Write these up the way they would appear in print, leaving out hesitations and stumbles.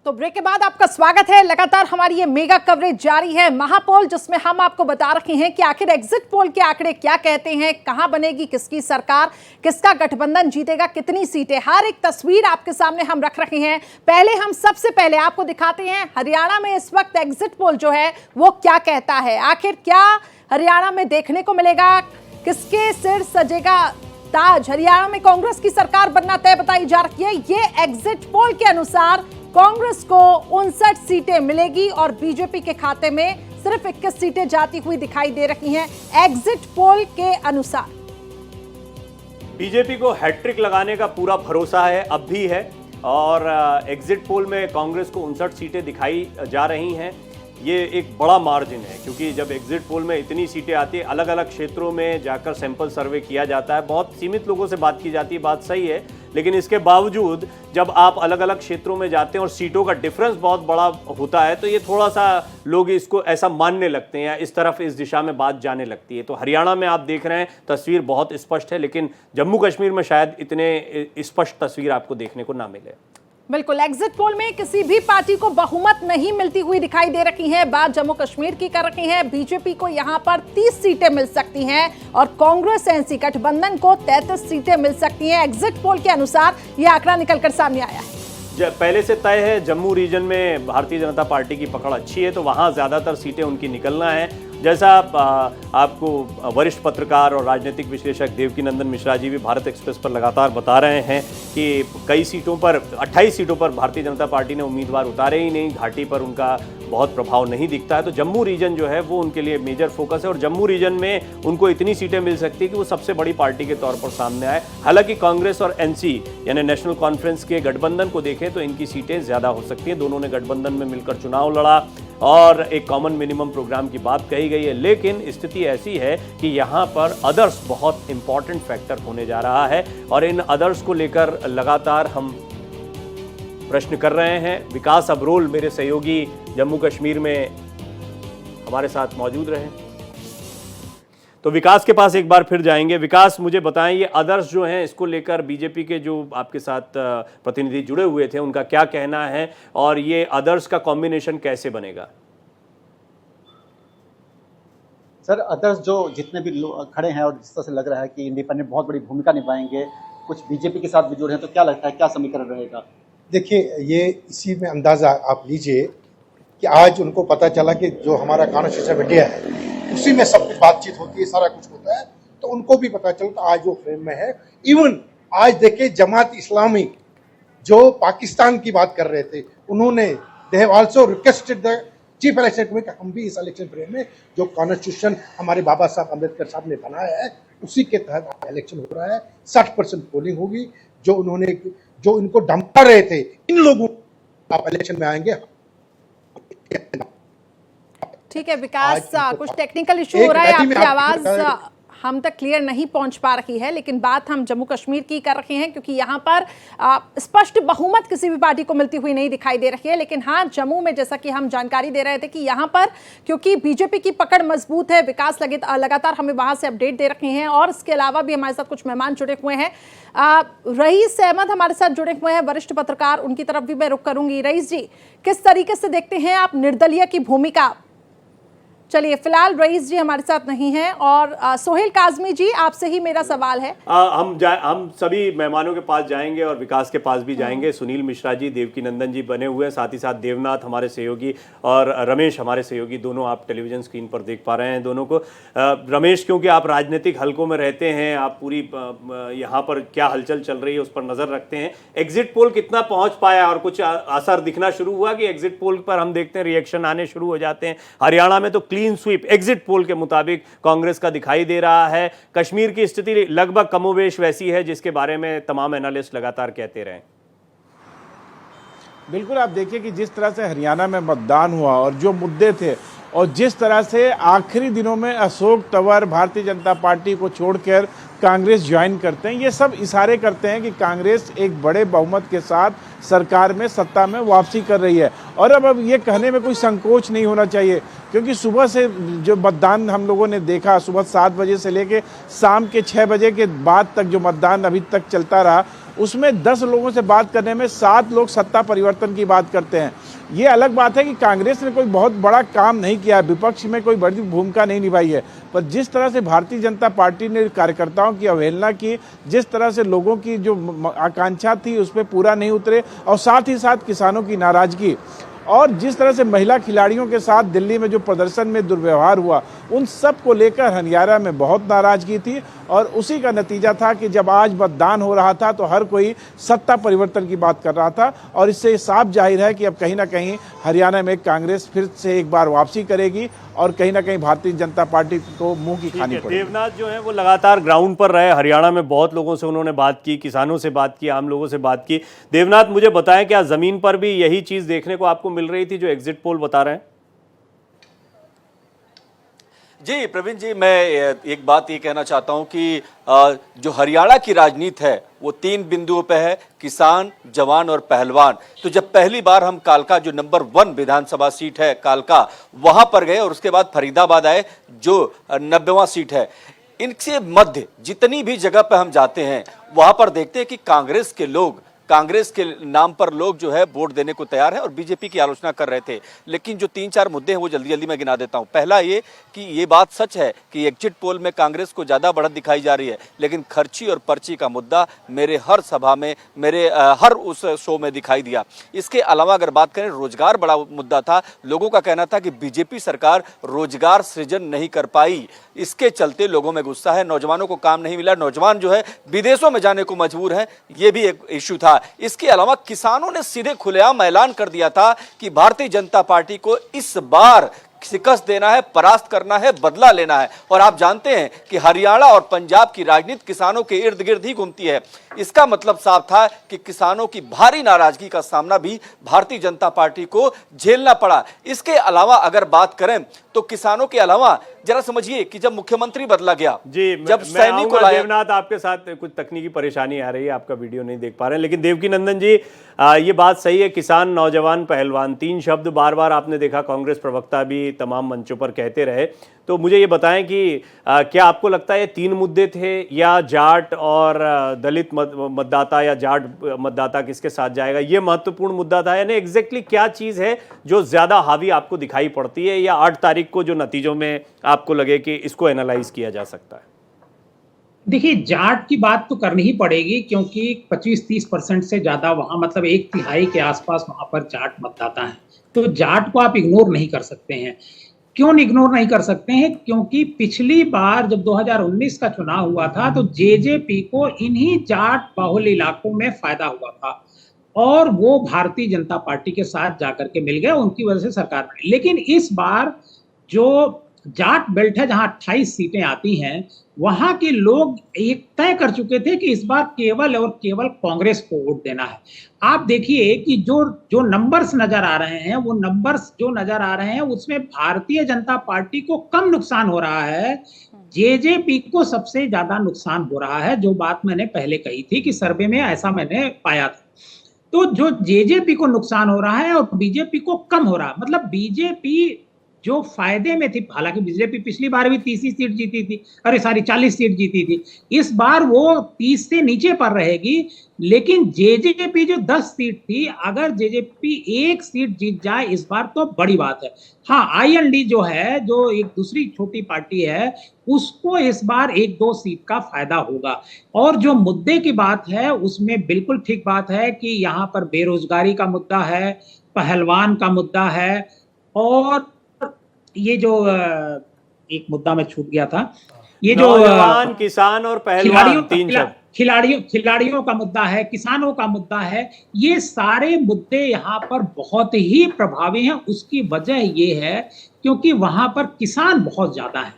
तो ब्रेक के बाद आपका स्वागत है। लगातार हमारी ये मेगा कवरेज जारी है महापोल, जिसमें हम आपको बता रहे हैं कि आखिर एग्जिट पोल के आंकड़े क्या कहते हैं, कहां बनेगी किसकी सरकार, किसका गठबंधन जीतेगा, कितनी सीटें, हर एक तस्वीर आपके सामने हम रख रहे हैं। हम सबसे पहले आपको दिखाते हैं हरियाणा में इस वक्त एग्जिट पोल जो है वो क्या कहता है। आखिर क्या हरियाणा में देखने को मिलेगा, किसके सिर सजेगा ताज। हरियाणा में कांग्रेस की सरकार बनना तय बताई जा रही है। ये एग्जिट पोल के अनुसार कांग्रेस को 59 सीटें मिलेगी और बीजेपी के खाते में सिर्फ 21 सीटें जाती हुई दिखाई दे रही हैं एग्जिट पोल के अनुसार। बीजेपी को हैट्रिक लगाने का पूरा भरोसा है, अब भी है, और एग्जिट पोल में कांग्रेस को 59 सीटें दिखाई जा रही हैं। ये एक बड़ा मार्जिन है, क्योंकि जब एग्जिट पोल में इतनी सीटें आती है, अलग अलग क्षेत्रों में जाकर सैंपल सर्वे किया जाता है, बहुत सीमित लोगों से बात की जाती है, बात सही है, लेकिन इसके बावजूद जब आप अलग अलग क्षेत्रों में जाते हैं और सीटों का डिफरेंस बहुत बड़ा होता है, तो ये थोड़ा सा लोग इसको ऐसा मानने लगते हैं या इस तरफ इस दिशा में बात जाने लगती है। तो हरियाणा में आप देख रहे हैं तस्वीर बहुत स्पष्ट है, लेकिन जम्मू कश्मीर में शायद इतने स्पष्ट तस्वीर आपको देखने को ना मिले। बिल्कुल, एग्जिट पोल में किसी भी पार्टी को बहुमत नहीं मिलती हुई दिखाई दे रही है। बात जम्मू कश्मीर की कर रही है। बीजेपी को यहां पर 30 सीटें मिल सकती हैं और कांग्रेस एनसी गठबंधन को 33 सीटें मिल सकती हैं। एग्जिट पोल के अनुसार यह आंकड़ा निकलकर सामने आया है। पहले से तय है, जम्मू रीजन में भारतीय जनता पार्टी की पकड़ अच्छी है, तो वहां ज्यादातर सीटें उनकी निकलना है। जैसा आपको वरिष्ठ पत्रकार और राजनीतिक विश्लेषक देवकीनंदन मिश्रा जी भी भारत एक्सप्रेस पर लगातार बता रहे हैं कि कई सीटों पर, 28 सीटों पर भारतीय जनता पार्टी ने उम्मीदवार उतारे ही नहीं, घाटी पर उनका बहुत प्रभाव नहीं दिखता है। तो जम्मू रीजन जो है वो उनके लिए मेजर फोकस है, और जम्मू रीजन में उनको इतनी सीटें मिल सकती है कि वो सबसे बड़ी पार्टी के तौर पर सामने आए। हालांकि कांग्रेस और एनसी यानी नेशनल कॉन्फ्रेंस के गठबंधन को देखें तो इनकी सीटें ज्यादा हो सकती हैं। दोनों ने गठबंधन में मिलकर चुनाव लड़ा और एक कॉमन मिनिमम प्रोग्राम की बात कही गई है, लेकिन स्थिति ऐसी है कि यहाँ पर अदर्स बहुत इंपॉर्टेंट फैक्टर होने जा रहा है, और इन अदर्स को लेकर लगातार हम प्रश्न कर रहे हैं। विकास अब्रोल मेरे सहयोगी जम्मू कश्मीर में हमारे साथ मौजूद रहे, तो विकास के पास एक बार फिर जाएंगे। विकास, मुझे बताएं, ये अदर्स जो हैं, इसको लेकर बीजेपी के जो आपके साथ प्रतिनिधि जुड़े हुए थे उनका क्या कहना है, और ये अदर्स का कॉम्बिनेशन कैसे बनेगा? सर, अदर्स जो जितने भी लोग खड़े हैं और जिस तरह से लग रहा है कि इंडिपेंडेंट बहुत बड़ी भूमिका निभाएंगे, कुछ बीजेपी के साथ भी जुड़े हैं, तो क्या लगता है क्या समीकरण रहेगा? देखिए, ये इसी में अंदाज़ा आप लीजिए कि आज उनको पता चला कि जो हमारा कॉन्स्टिट्यूशन इंडिया है उसी में सब कुछ बातचीत होती है, सारा कुछ होता है, तो उनको भी पता चलता आज वो फ्रेम में है। इवन आज देखिए, जमात इस्लामी जो पाकिस्तान की बात कर रहे थे, उन्होंने they have also requested the chief election commission हम भी इस इलेक्शन फ्रेम में जो कॉन्स्टिट्यूशन हमारे बाबा साहब अम्बेडकर साहब ने बनाया है उसी के तहत इलेक्शन हो रहा है। 60% पोलिंग होगी। जो इनको धमका रहे थे, इन लोगों आप इलेक्शन में आएंगे। ठीक है विकास, कुछ टेक्निकल इशू हो रहा है, आपकी आवाज हम तक क्लियर नहीं पहुंच पा रही है, लेकिन बात हम जम्मू कश्मीर की कर रहे हैं, क्योंकि यहाँ पर स्पष्ट बहुमत किसी भी पार्टी को मिलती हुई नहीं दिखाई दे रही है। लेकिन हाँ, जम्मू में जैसा कि हम जानकारी दे रहे थे कि यहाँ पर क्योंकि बीजेपी की पकड़ मजबूत है, विकास लगातार हमें वहाँ से अपडेट दे रहे हैं, और इसके अलावा भी हमारे साथ कुछ मेहमान जुड़े हुए हैं। रईस अहमद हमारे साथ जुड़े हुए हैं, वरिष्ठ पत्रकार, उनकी तरफ भी मैं रुख करूंगी। रईस जी, किस तरीके से देखते हैं आप निर्दलीय की भूमिका? चलिए, फिलहाल रईस जी हमारे साथ नहीं हैं, और सोहेल काजमी जी, आपसे ही मेरा सवाल है। हम सभी मेहमानों के पास जाएंगे और विकास के पास भी जाएंगे। सुनील मिश्रा जी, देवकीनंदन जी बने हुए हैं, साथ ही साथ देवनाथ हमारे सहयोगी और रमेश हमारे सहयोगी, दोनों आप टेलीविजन स्क्रीन पर देख पा रहे हैं दोनों को। रमेश, क्योंकि आप राजनीतिक हलकों में रहते हैं, आप पूरी यहाँ पर क्या हलचल चल रही है उस पर नजर रखते हैं। एग्जिट पोल कितना पहुंच पाया और कुछ असर दिखना शुरू हुआ कि एग्जिट पोल पर हम देखते हैं रिएक्शन आने शुरू हो जाते हैं? हरियाणा में तो क्लीन स्वीप एग्जिट पोल के मुताबिक कांग्रेस का दिखाई दे रहा है। कश्मीर की स्थिति लगभग कमोबेश वैसी है जिसके बारे में तमाम एनालिस्ट लगातार कहते रहे। बिल्कुल, आप देखिए कि जिस तरह से हरियाणा में मतदान हुआ और जो मुद्दे थे, और जिस तरह से आखिरी दिनों में अशोक तंवर भारतीय जनता पार्टी को छोड़कर कांग्रेस ज्वाइन करते हैं। ये सब इशारे करते हैं कि कांग्रेस एक बड़े बहुमत के साथ सरकार में, सत्ता में वापसी कर रही है। और अब ये कहने में कोई संकोच नहीं होना चाहिए, क्योंकि सुबह से जो मतदान हम लोगों ने देखा, सुबह 7 बजे से लेके शाम के 6 बजे के बाद तक जो मतदान अभी तक चलता रहा, उसमें 10 लोगों से बात करने में 7 लोग सत्ता परिवर्तन की बात करते हैं। ये अलग बात है कि कांग्रेस ने कोई बहुत बड़ा काम नहीं किया है, विपक्ष में कोई बड़ी भूमिका नहीं निभाई है, पर जिस तरह से भारतीय जनता पार्टी ने कार्यकर्ताओं की अवहेलना की, जिस तरह से लोगों की जो आकांक्षा थी उस पर पूरा नहीं उतरे, और साथ ही साथ किसानों की नाराजगी, और जिस तरह से महिला खिलाड़ियों के साथ दिल्ली में जो प्रदर्शन में दुर्व्यवहार हुआ, उन सब को लेकर हरियाणा में बहुत नाराजगी थी। और उसी का नतीजा था कि जब आज मतदान हो रहा था तो हर कोई सत्ता परिवर्तन की बात कर रहा था। और इससे साफ जाहिर है कि अब कहीं ना कहीं हरियाणा में कांग्रेस फिर से एक बार वापसी करेगी और कहीं ना कहीं भारतीय जनता पार्टी को मुंह की खानी पड़ेगी। देवनाथ जो है वो लगातार ग्राउंड पर रहे, हरियाणा में बहुत लोगों से उन्होंने बात की, किसानों से बात की, आम लोगों से बात की। देवनाथ, मुझे बताएं, क्या जमीन पर भी यही चीज देखने को आपको मिल रही थी जो एग्जिट पोल बता रहे हैं? जी प्रवीण जी, मैं एक बात ये कहना चाहता हूं कि जो हरियाणा की राजनीति है वो 3 बिंदुओं पे है, किसान, जवान और पहलवान। तो जब पहली बार हम कालका, जो नंबर 1 विधानसभा सीट है कालका, वहां पर गए और उसके बाद फरीदाबाद आए जो 90वां सीट है, इनसे मध्य जितनी भी जगह पे हम जाते हैं वहां पर देखते हैं कि कांग्रेस के लोग, कांग्रेस के नाम पर लोग जो है वोट देने को तैयार है और बीजेपी की आलोचना कर रहे थे। लेकिन जो 3-4 मुद्दे हैं वो जल्दी जल्दी मैं गिना देता हूं। पहला ये कि ये बात सच है कि एग्जिट पोल में कांग्रेस को ज्यादा बढ़त दिखाई जा रही है, लेकिन खर्ची और पर्ची का मुद्दा मेरे हर सभा में, मेरे हर उस शो में दिखाई दिया। इसके अलावा अगर बात करें, रोजगार बड़ा मुद्दा था। लोगों का कहना था कि बीजेपी सरकार रोजगार सृजन नहीं कर पाई, इसके चलते लोगों में गुस्सा है, नौजवानों को काम नहीं मिला, नौजवान जो है विदेशों में जाने को मजबूर है, ये भी एक इश्यू था। इसके अलावा किसानों ने सीधे खुलेआम ऐलान कर दिया था कि भारतीय जनता पार्टी को इस बार शिकस्त देना है, परास्त करना है, बदला लेना है। और आप जानते हैं कि हरियाणा और पंजाब की राजनीति किसानों के इर्द गिर्द ही घूमती है। इसका मतलब साफ था कि किसानों की भारी नाराजगी का सामना भी भारतीय जनता पार्टी को झेलना पड़ा। इसके अलावा अगर बात करें तो किसानों के अलावा जरा समझिए कि जब मुख्यमंत्री बदला गया, जी, जब मैं सैनिक को देवनाथ, आपके साथ कुछ तकनीकी परेशानी आ रही है, आपका वीडियो नहीं देख पा रहे हैं, लेकिन देवकीनंदन जी, ये बात सही है, किसान, नौजवान, पहलवान, 3 शब्द बार बार आपने देखा कांग्रेस प्रवक्ता भी तमाम मंचों पर कहते रहे। तो मुझे ये बताएं कि क्या आपको लगता है ये 3 मुद्दे थे, या जाट और दलित मतदाता या जाट मतदाता किसके साथ जाएगा, ये महत्वपूर्ण मुद्दा था? यानी एग्जैक्टली क्या चीज है जो ज्यादा हावी आपको दिखाई पड़ती है, या 8 तारीख को जो नतीजों में आपको लगे कि इसको एनालाइज किया जा सकता है? देखिए, जाट की बात तो करनी ही पड़ेगी, क्योंकि 25-30% से ज्यादा वहां, मतलब 1/3 के आसपास वहां पर जाट मतदाता हैं। तो जाट को आप इग्नोर नहीं कर सकते हैं। क्यों इग्नोर नहीं कर सकते हैं? क्योंकि पिछली बार जब 2019 का चुनाव हुआ था तो जेजेपी को इन्हीं जाट बाहुल इलाकों में फायदा हुआ था और वो भारतीय जनता पार्टी के साथ जाकर के मिल गए, उनकी वजह से सरकार बनी। लेकिन इस बार जो जाट बेल्ट है, जहां 28 सीटें आती हैं, वहां के लोग एक तय कर चुके थे कि इस बार केवल और केवल कांग्रेस को वोट देना है। आप देखिए कि जो नंबर्स नजर आ रहे हैं, वो नंबर्स जो नजर आ रहे हैं उसमें भारतीय जनता पार्टी को कम नुकसान हो रहा है, जेजेपी को सबसे ज्यादा नुकसान हो रहा है। जो बात मैंने पहले कही थी कि सर्वे में ऐसा मैंने पाया था। तो जो जेजेपी को नुकसान हो रहा है और बीजेपी को कम हो रहा है, मतलब बीजेपी जो फायदे में थी, हालांकि बीजेपी पिछली बार भी 30 सीट जीती थी, 40 सीट जीती थी, इस बार वो 30 से नीचे पर रहेगी। लेकिन जेजेपी जो 10 सीट थी, अगर जेजेपी 1 सीट जीत जाए इस बार तो बड़ी बात है। हाँ, आईएनडी जो है, जो एक दूसरी छोटी पार्टी है, उसको इस बार 1-2 सीट का फायदा होगा। और जो मुद्दे की बात है उसमें बिल्कुल ठीक बात है कि यहाँ पर बेरोजगारी का मुद्दा है, पहलवान का मुद्दा है, और ये जो एक मुद्दा में छूट गया था, ये जो नौजवान, किसान और पहलवान, 3 शब्द, खिलाड़ियों का मुद्दा है, किसानों का मुद्दा है, ये सारे मुद्दे यहाँ पर बहुत ही प्रभावी हैं। उसकी वजह ये है क्योंकि वहां पर किसान बहुत ज्यादा है,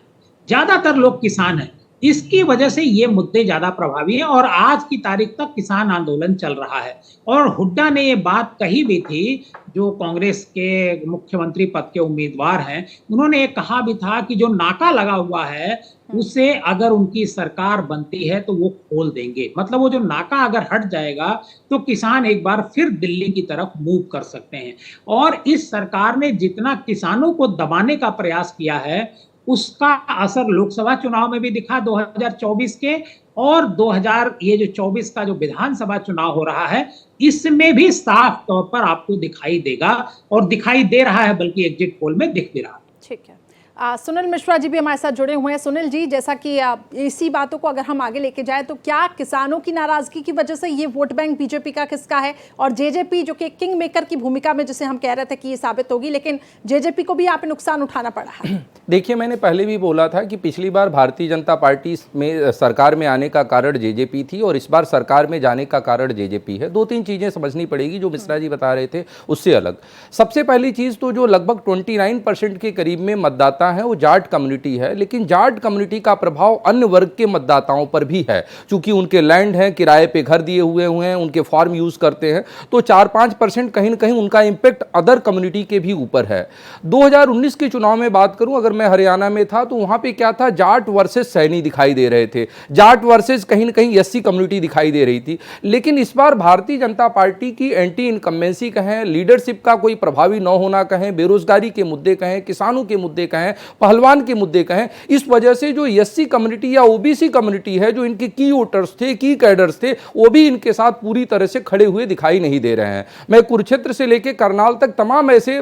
ज्यादातर लोग किसान हैं। इसकी वजह से ये मुद्दे ज्यादा प्रभावी हैं और आज की तारीख तक किसान आंदोलन चल रहा है। और हुड्डा ने ये बात कही भी थी, जो कांग्रेस के मुख्यमंत्री पद के उम्मीदवार हैं, उन्होंने ये कहा भी था कि जो नाका लगा हुआ है उसे अगर उनकी सरकार बनती है तो वो खोल देंगे। मतलब वो जो नाका अगर हट जाएगा तो किसान एक बार फिर दिल्ली की तरफ मूव कर सकते हैं। और इस सरकार ने जितना किसानों को दबाने का प्रयास किया है उसका असर लोकसभा चुनाव में भी दिखा 2024 के, और 2024 का जो विधानसभा चुनाव हो रहा है इसमें भी साफ तौर पर आपको दिखाई देगा, और दिखाई दे रहा है, बल्कि एग्जिट पोल में दिख भी रहा है। ठीक है। सुनील मिश्रा जी भी हमारे साथ जुड़े हुए हैं। सुनील जी, जैसा कि इसी बातों को अगर हम आगे लेके जाए तो क्या किसानों की नाराजगी की वजह से ये वोट बैंक बीजेपी का किसका है, और जेजेपी जो कि किंग मेकर की भूमिका में जिसे हम कह रहे थे कि ये साबित होगी, लेकिन जेजेपी को भी यहाँ पे नुकसान उठाना पड़ा है? देखिए, मैंने पहले भी बोला था कि पिछली बार भारतीय जनता पार्टी में सरकार में आने का कारण जेजेपी थी और इस बार सरकार में जाने का कारण जेजेपी है। 2-3 चीज़ें समझनी पड़ेगी जो मिश्रा जी बता रहे थे उससे अलग। सबसे पहली चीज़ तो जो लगभग 29% के करीब में मतदाता हैं वो जाट कम्युनिटी है, लेकिन जाट कम्युनिटी का प्रभाव अन्य वर्ग के मतदाताओं पर भी है। चूंकि उनके लैंड हैं, किराए पे घर दिए हुए हैं, उनके फार्म यूज़ करते हैं, तो 4-5% कहीं ना कहीं उनका इम्पैक्ट अदर कम्युनिटी के भी ऊपर है। 2019 के चुनाव में बात करूं, अगर मैं हरियाणा में था तो वहां पे क्या था, जाट वर्सेस सैनी दिखाई दे रहे थे, जाट वर्सेस कहीं ना कहीं एससी कम्युनिटी दिखाई दे रही थी। लेकिन इस बार भारतीय जनता पार्टी की एंटी इनकम्बेंसी कहें, लीडरशिप का कोई प्रभावी न होना कहें, बेरोजगारी के मुद्दे कहें, किसानों के मुद्दे कहें, पहलवान के मुद्दे कहें, इस वजह से जो एससी कम्युनिटी या ओबीसी कम्युनिटी है, जो इनके की वोटर्स थे, की कैडर्स थे, वो भी इनके साथ पूरी तरह से खड़े हुए दिखाई नहीं दे रहे हैं। मैं कुरुक्षेत्र से लेकर करनाल तक तमाम ऐसे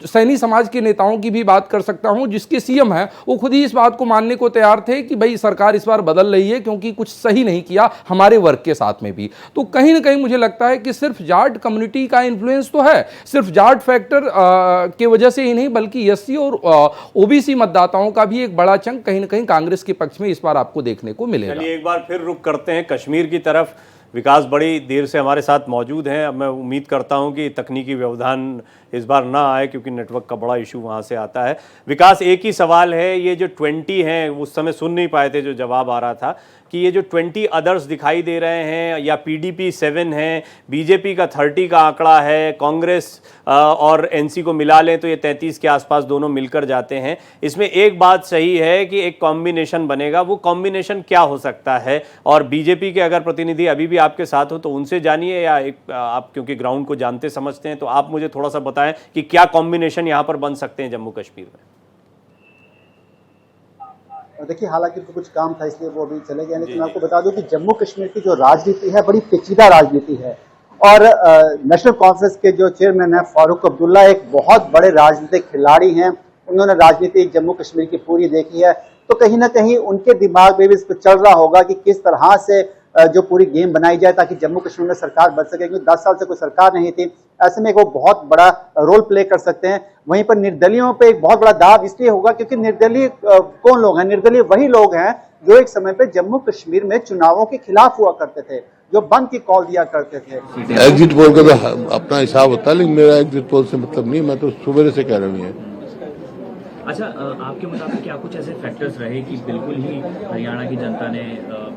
सैनी समाज के नेताओं की भी बात कर सकता हूं जिसके सीएम हैं वो खुद ही इस बात को मानने को तैयार थे कि भाई सरकार इस बार बदल रही है क्योंकि कुछ सही नहीं किया हमारे वर्ग के साथ में भी। तो कहीं ना कहीं मुझे लगता है कि सिर्फ जाट कम्युनिटी का इन्फ्लुएंस तो है, सिर्फ जाट फैक्टर के वजह से ही नहीं बल्कि एससी और ओबीसी मतदाताओं का भी एक बड़ा चंक कहीं ना कहीं कांग्रेस के पक्ष में इस बार आपको देखने को मिलेगा। चलिए एक बार फिर रुख करते हैं कश्मीर की तरफ। विकास बड़ी देर से हमारे साथ मौजूद हैं। अब मैं उम्मीद करता हूं कि तकनीकी व्यवधान इस बार ना आए क्योंकि नेटवर्क का बड़ा इशू वहां से आता है। विकास, एक ही सवाल है, ये जो 20 हैं उस समय सुन नहीं पाए थे जो जवाब आ रहा था कि ये जो 20 अदर्स दिखाई दे रहे हैं या पीडीपी 7 है, बीजेपी का 30 का आंकड़ा है, कांग्रेस और एनसी को मिला लें तो ये 33 के आसपास दोनों मिलकर जाते हैं। इसमें एक बात सही है कि एक कॉम्बिनेशन बनेगा, वो कॉम्बिनेशन क्या हो सकता है? और बीजेपी के अगर प्रतिनिधि अभी भी आपके साथ हो तो उनसे जानिए, या आप क्योंकि ग्राउंड को जानते समझते हैं तो आप मुझे थोड़ा सा बताएं कि क्या कॉम्बिनेशन यहां पर बन सकते हैं जम्मू कश्मीर में। देखिए, हालांकि तो कुछ काम था इसलिए वो अभी चले गए, लेकिन मैं आपको बता दूं कि जम्मू कश्मीर की जो राजनीति है बड़ी पेचीदा राजनीति है। और नेशनल कॉन्फ्रेंस के जो चेयरमैन है फारूक अब्दुल्ला एक बहुत बड़े राजनीतिक खिलाड़ी हैं। उन्होंने राजनीति जम्मू कश्मीर की पूरी देखी है, तो कहीं ना कहीं उनके दिमाग में भी इस पर चल रहा होगा कि किस तरह से जो पूरी गेम बनाई जाए ताकि जम्मू कश्मीर में सरकार बन सके, क्योंकि 10 साल से कोई सरकार नहीं थी। ऐसे में वो बहुत बड़ा रोल प्ले कर सकते हैं। वहीं पर निर्दलियों पे एक बहुत बड़ा दाव इसलिए होगा क्योंकि निर्दलीय कौन लोग हैं? निर्दलीय वही लोग हैं जो एक समय पे जम्मू कश्मीर में चुनावों के खिलाफ हुआ करते थे, जो बंद की कॉल दिया करते थे। एग्जिट पोल का तो अपना हिसाब होता है, लेकिन मेरा एग्जिट पोल से मतलब नहीं, मैं तो सुबह से कह रहा हूँ। अच्छा, आपके मुताबिक क्या कुछ ऐसे फैक्टर्स रहे कि बिल्कुल ही हरियाणा की जनता ने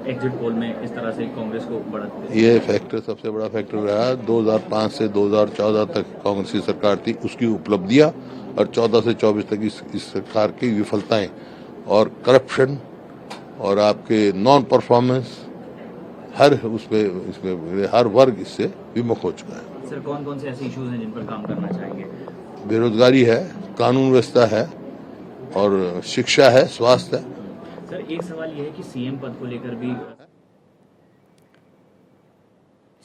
एग्जिट पोल में इस तरह से कांग्रेस को बढ़त दी? ये फैक्टर सबसे बड़ा फैक्टर रहा। 2005 से 2014 तक कांग्रेस की सरकार थी, उसकी उपलब्धियां, और 14 से 24 तक इस सरकार की विफलताएं और करप्शन और आपके नॉन परफॉर्मेंस, हर इसमें हर वर्ग इससे विमुख हो चुका है। सर, कौन कौन से ऐसे इश्यूज हैं जिन पर काम करना चाहेंगे? बेरोजगारी है, कानून व्यवस्था है, और शिक्षा है, स्वास्थ्य है। सर, एक सवाल यह है कि सीएम पद को लेकर भी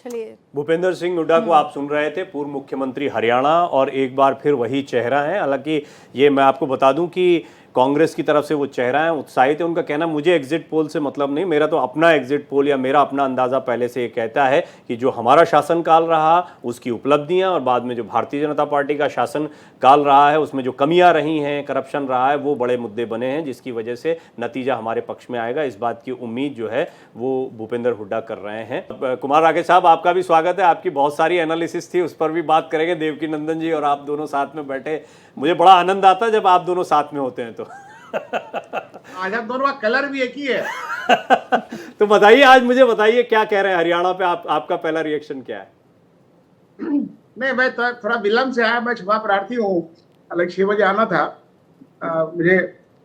चलिए, भूपेंद्र सिंह हुड्डा को आप सुन रहे थे, पूर्व मुख्यमंत्री हरियाणा, और एक बार फिर वही चेहरा है। हालांकि ये मैं आपको बता दूं कि कांग्रेस की तरफ से वो चेहरा है, उत्साहित है। उनका कहना मुझे एग्जिट पोल से मतलब नहीं, मेरा तो अपना एग्जिट पोल या मेरा अपना अंदाज़ा पहले से ये कहता है कि जो हमारा शासनकाल रहा उसकी उपलब्धियां और बाद में जो भारतीय जनता पार्टी का शासनकाल रहा है उसमें जो कमियां रही हैं, करप्शन रहा है, वो बड़े मुद्दे बने हैं जिसकी वजह से नतीजा हमारे पक्ष में आएगा। इस बात की उम्मीद जो है वो भूपेंद्र हुड्डा कर रहे हैं। कुमार राकेश साहब, आपका भी स्वागत है। आपकी बहुत सारी एनालिसिस थी, उस पर भी बात करेंगे। देवकी नंदन जी और आप दोनों साथ में बैठे, मुझे बड़ा आनंद आता है जब आप दोनों साथ में होते हैं तो। आज आप दोनों का कलर भी एक ही है। तो बताइए, आज मुझे बताइए क्या कह रहे हैं हरियाणा पे, आपका पहला रिएक्शन क्या है? नहीं, मैं थोड़ा विलम्ब से आया, मैं क्षमा प्रार्थी हूँ। अलग 6 बजे आना था, मुझे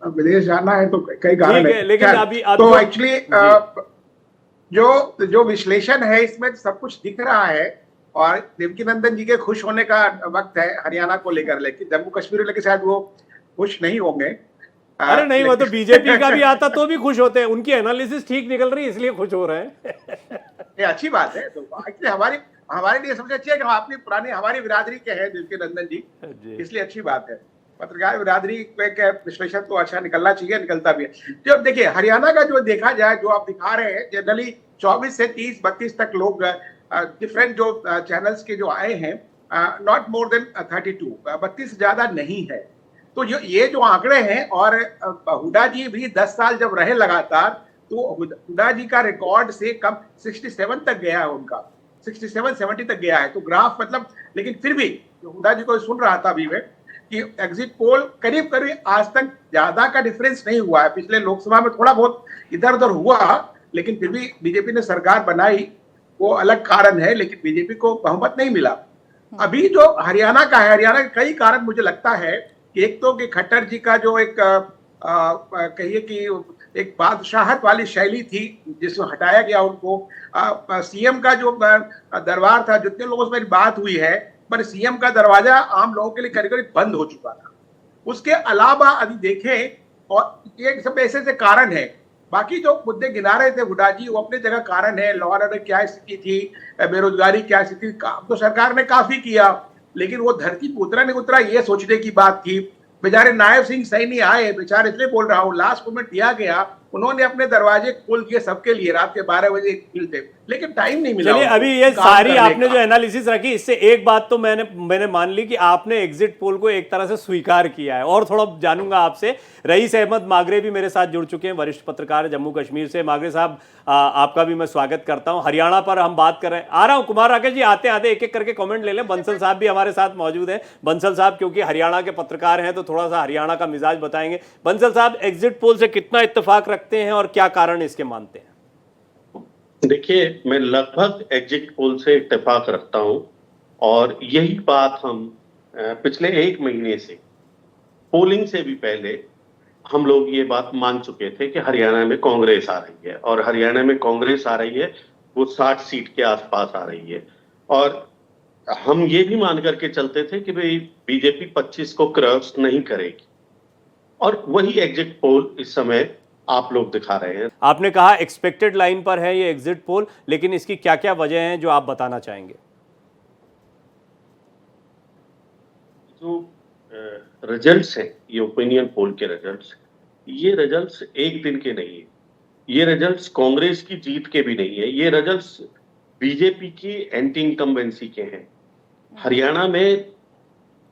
विदेश जाना है, तो कई कारण ठीक है, लेकिन खैर, अभी आप तो जो- एक्चुअली जो विश्लेषण है इसमें सब कुछ दिख रहा है, और देवकीनंदन जी के खुश होने का वक्त है हरियाणा को लेकर, लेकिन जम्मू कश्मीर को लेकर शायद वो खुश नहीं होंगे। अरे नहीं, वो तो लेकिन- बीजेपी का भी आता तो भी खुश होते हैं, उनकी एनालिसिस ठीक निकल रही है इसलिए खुश हो रहे हैं। ये अच्छी बात है। तो एक्चुअली हमारे लिए सबसे अच्छी है कि हम अपनी पुरानी हमारी बिरादरी के हैं देवकीनंदन जी, इसलिए अच्छी बात है। पत्रकार बिरादरी के विश्लेषण तो अच्छा निकलना चाहिए, निकलता भी है। जब देखिए हरियाणा का जो देखा जाए, जो आप दिखा रहे हैं, जनरली 24 से 30-32 तक लोग डिफरेंट जो चैनल्स के जो आए हैं, नॉट मोर देन 32, 32 से ज्यादा नहीं है। तो ये जो आंकड़े हैं, और हुड्डा जी भी 10 साल जब रहे लगातार, तो हुड्डा जी का रिकॉर्ड से कम 67 तक गया है उनका, 67-70 तक गया है। तो ग्राफ मतलब, लेकिन फिर भी हुड्डा जी को सुन रहा था अभी मैं कि एग्जिट पोल करीब करीब आज तक ज्यादा का डिफरेंस नहीं हुआ है। पिछले लोकसभा में थोड़ा बहुत इधर उधर हुआ, लेकिन फिर भी बीजेपी ने सरकार बनाई, वो अलग कारण है, लेकिन बीजेपी को बहुमत नहीं मिला। अभी जो हरियाणा का है, हरियाणा के कई कारण मुझे लगता है कि एक तो कि खट्टर जी का जो एक कहिए कि एक बादशाहत वाली शैली थी जिसमें हटाया गया उनको, सीएम का जो दरबार था, जितने लोगों से मेरी बात हुई है, पर सीएम का दरवाजा आम लोगों के लिए करीब करीब बंद हो चुका था। उसके अलावा अभी देखें, और ये सब ऐसे से कारण है, बाकी जो मुद्दे गिना रहे थे हुड्डा जी, वो अपने जगह कारण है। लॉ एंड ऑर्डर क्या स्थिति थी, बेरोजगारी क्या स्थिति, काम तो सरकार ने काफी किया, लेकिन वो धरती पे उतरा नहीं उतरा, ये सोचने की बात थी। बेचारे नायब सिंह सैनी आए, बेचारे इसलिए बोल रहा हूँ, लास्ट मोमेंट दिया गया, उन्होंने अपने दरवाजे खोल दिए सबके लिए, रात के 12 बजे मिलते, लेकिन टाइम नहीं मिला। चलिए, अभी ये काम सारी करने आपने का। जो एनालिसिस रखी, इससे एक बात तो मैंने मान ली कि आपने एग्जिट पोल को एक तरह से स्वीकार किया है। और थोड़ा जानूंगा आपसे, रईस अहमद मागरे भी मेरे साथ जुड़ चुके हैं, वरिष्ठ पत्रकार जम्मू कश्मीर से। मागरे साहब, आपका भी मैं स्वागत करता हूं। हरियाणा पर हम बात कर रहे हैं, आ रहा हूं कुमार राकेश जी, आते आते एक एक करके कमेंट ले लें। बंसल साहब भी हमारे साथ मौजूद हैं। बंसल साहब क्योंकि हरियाणा के पत्रकार हैं, तो थोड़ा सा हरियाणा का मिजाज बताएंगे। बंसल साहब, एग्जिट पोल से कितना इत्तेफाक रखते हैं और क्या कारण इसके मानते हैं? देखिए, मैं लगभग एग्जिट पोल से इत्तेफाक रखता हूं, और यही बात हम पिछले 1 महीने से, पोलिंग से भी पहले हम लोग ये बात मान चुके थे कि हरियाणा में कांग्रेस आ रही है, और हरियाणा में कांग्रेस आ रही है वो 60 सीट के आसपास आ रही है। और हम ये भी मान करके चलते थे कि भाई बीजेपी 25 को क्रॉस नहीं करेगी, और वही एग्जिट पोल इस समय आप लोग दिखा रहे हैं। आपने कहा एक्सपेक्टेड लाइन पर है ये एग्जिट पोल, लेकिन इसकी क्या क्या वजह हैं जो आप बताना चाहेंगे? जो रिजल्ट्स हैं, ये ओपिनियन पोल के रिजल्ट्स, ये रिजल्ट्स एक दिन के नहीं है, ये रिजल्ट्स कांग्रेस की जीत के भी नहीं है, ये रिजल्ट्स बीजेपी की एंटी इनकम्बेंसी के हैं। हरियाणा में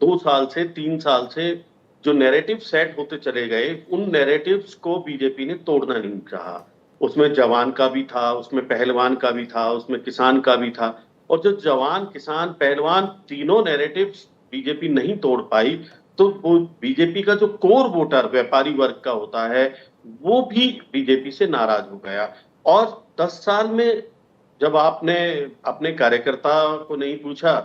2 साल से 3 साल से जो नैरेटिव सेट होते चले गए, उन नैरेटिव्स को बीजेपी ने तोड़ना नहीं चाहा। उसमें जवान का भी था, उसमें पहलवान का भी था, उसमें किसान का भी था, और जो जवान, किसान, पहलवान, तीनों नैरेटिव्स बीजेपी नहीं तोड़ पाई, तो वो बीजेपी का जो कोर वोटर व्यापारी वर्ग का होता है, वो भी बीजेपी से नाराज हो गया। और 10 साल में जब आपने अपने कार्यकर्ता को नहीं पूछा,